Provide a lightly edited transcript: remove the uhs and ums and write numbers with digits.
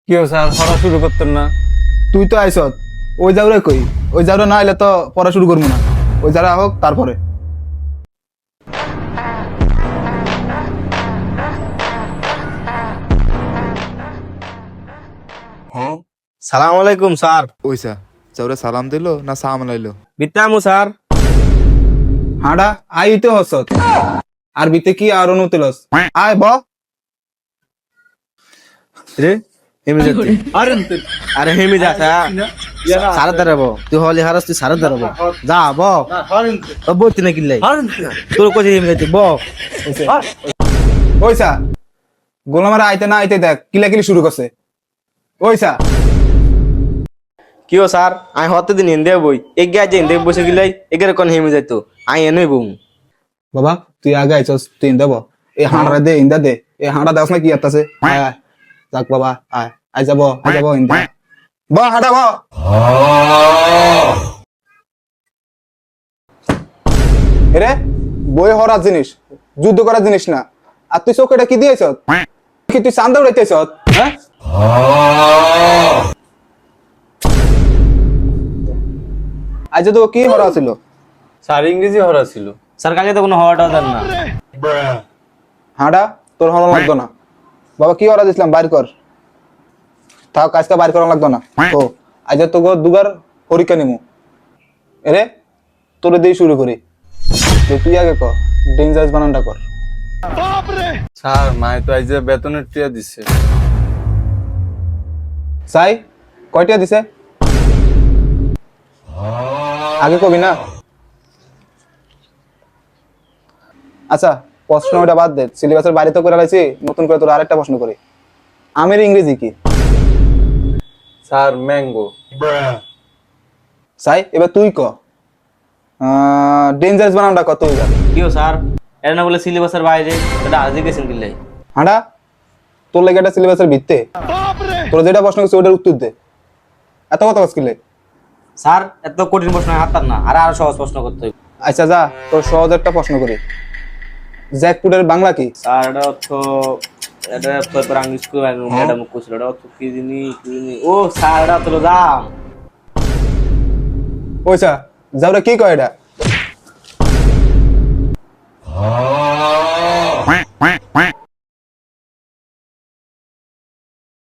কি স্যার পড়া শুরু করতেন না? তুই তো আইসত ওই যাওরে কই, ওই যাওরে না আইলে তো পড়া শুরু করবো না। ওই যারা হোক তারপরে। সালাম আলাইকুম স্যার। ওইসা যাওরে সালাম দিল না সালাম লাইলো? বিত্তামু স্যার। হাঁডা আইতে হসত আর বিতে কি আর অনুতিলস আয় ব রে হেমি যাতে আরে হেমি যা সারা দাঁড়াবো তুই হলি হারাস তুই সারা দাঁড়াবো যা ব বলতি না কিনলাই তোর কোথায় হেমি যাতে ব ওইসা গোলামারা আইতে না আইতে দেখ কিলাকিলি শুরু করছে। ওইসা কিও স্যার আই হতে দিন হিন্দে বই এগে আজ হিন্দে বসে গিলাই এগের কোন হেমি যাইতো আই এনেই বউ বাবা তুই আগে আইছস তুই দেব এই হাঁড়া দে ইন্দা দে এই হাঁড়া দাস না কি আত্তাছে আয় আয় যাক বাবা আয় আই যাব ইন্দা ব হাঁড়া ব এরে বই হরার জিনিস যুদ্ধ করার জিনিস না। আর তুই চোখটা কি দিয়েছ কি তুই চান্দা উড়াইতেছ? হ্যাঁ আজ তো কি হরা ছিল? স্যার ইংরেজি হরা ছিল। স্যার কাকে তো কোনো হওয়াটাও দেন না। হাঁড়া তোর হরণ লাগতো না। বাবা কি হরা দিছিলাম বাইর কর, তাও কাজটা বাইর করা লাগতো না। ও আজ তো দুবার পরীক্ষা নিমু। এরে তোরে দিয়ে শুরু করি, তুই আগে কর ডেঞ্জারাস বানানটা কর। স্যার মায় তো আজ বেতনের টিয়া দিছে। সাই কয়টা দিছে আগে কবি না? আচ্ছা প্রশ্ন ওটা বাদ দে, সিলেবাসের বাইরে তো করে লাইছি, নতুন করে তোর আরেকটা প্রশ্ন করি। আমের ইংরেজি কি? Sir mango. সাই এবার তুই ক ডেঞ্জারাস বানানটা কত? কিও স্যার এর না বলে সিলেবাসের বাইরে এটা আজই গেছেন কিলাই হাঁড়া তোর লাগে একটা সিলেবাসের ভিত্তে, তোর যেটা প্রশ্ন করছে ওটার উত্তর দে। এত কথা কিলে? স্যার এত কঠিন প্রশ্ন হাতার না আর আরো সহজ প্রশ্ন করতে হবে। আচ্ছা যা তোর সহজ একটা প্রশ্ন করি, জ্যাকফ্রুটের বাংলা কি? স্যার এটা অর্থ এটা পেপার ইংলিশ করে ম্যাডাম কইছিল এটা অর্থ কি জিনি ও স্যার এটা তো দাম ওইসা যাওরা কি কয় এটা?